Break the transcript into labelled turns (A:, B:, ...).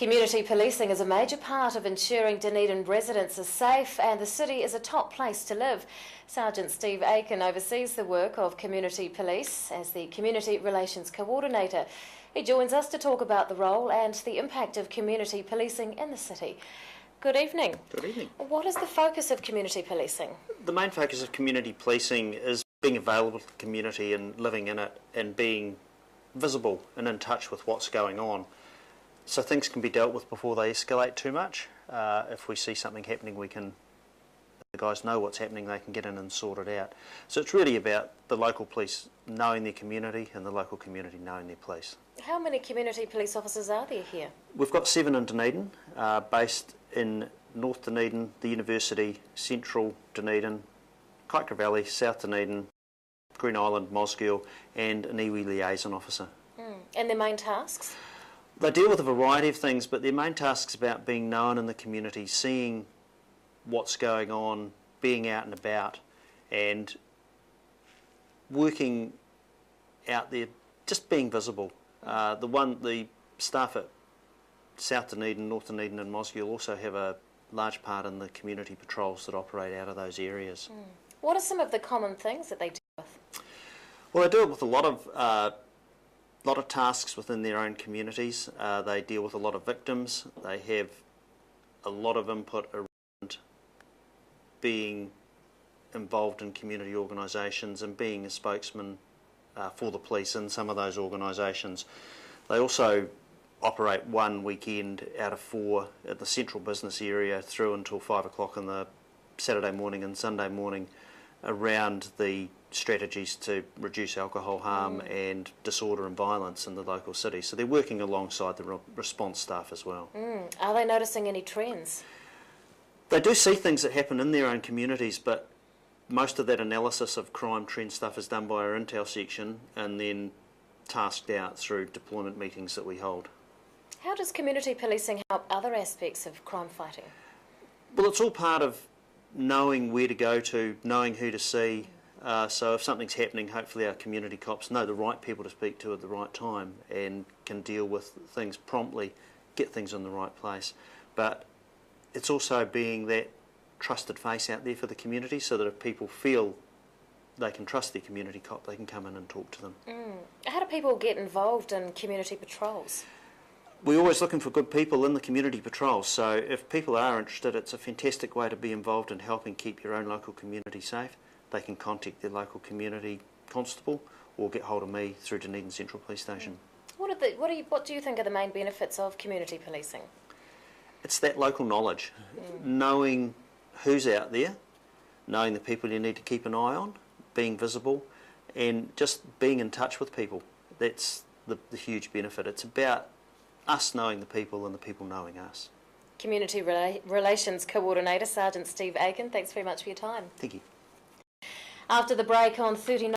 A: Community policing is a major part of ensuring Dunedin residents are safe and the city is a top place to live. Sergeant Steve Aitken oversees the work of community police as the Community Relations Co-ordinator. He joins us to talk about the role and the impact of community policing in the city. Good evening.
B: Good evening.
A: What is the focus of community policing?
B: The main focus of community policing is being available to the community and living in it and being visible and in touch with what's going on. So things can be dealt with before they escalate too much. If we see something happening, if the guys know what's happening, they can get in and sort it out. So it's really about the local police knowing their community and the local community knowing their police.
A: How many community police officers are there here?
B: We've got 7 in Dunedin, based in North Dunedin, the University, Central Dunedin, Kaikoura Valley, South Dunedin, Green Island, Mosgiel, and an iwi liaison officer.
A: And their main tasks?
B: They deal with a variety of things, but their main task is about being known in the community, seeing what's going on, being out and about, and working out there, just being visible. The staff at South Dunedin, North Dunedin and Mosgiel also have a large part in the community patrols that operate out of those areas.
A: What are some of the common things that they deal with?
B: Well, they do it with a lot of tasks within their own communities. They deal with a lot of victims. They have a lot of input around being involved in community organisations and being a spokesman for the police in some of those organisations. They also operate one weekend out of 4 at the central business area through until 5 o'clock in the Saturday morning and Sunday morning around the strategies to reduce alcohol harm and disorder and violence in the local city. So they're working alongside the response staff as well.
A: Are they noticing any trends?
B: They do see things that happen in their own communities, but most of that analysis of crime trend stuff is done by our intel section and then tasked out through deployment meetings that we hold.
A: How does community policing help other aspects of crime fighting?
B: Well, it's all part of knowing where to go to, knowing who to see. So if something's happening, hopefully our community cops know the right people to speak to at the right time and can deal with things promptly, get things in the right place. But it's also being that trusted face out there for the community so that if people feel they can trust their community cop, they can come in and talk to them.
A: How do people get involved in community patrols?
B: We're always looking for good people in the community patrols, so if people are interested, it's a fantastic way to be involved in helping keep your own local community safe. They can contact their local community constable or get hold of me through Dunedin Central Police Station.
A: What do you think are the main benefits of community policing?
B: It's that local knowledge, knowing who's out there, knowing the people you need to keep an eye on, being visible, and just being in touch with people. That's the huge benefit. It's about us knowing the people and the people knowing us.
A: Community Relations Co-ordinator Sergeant Steve Aitken, thanks very much for your time.
B: Thank you.
A: After the break on 39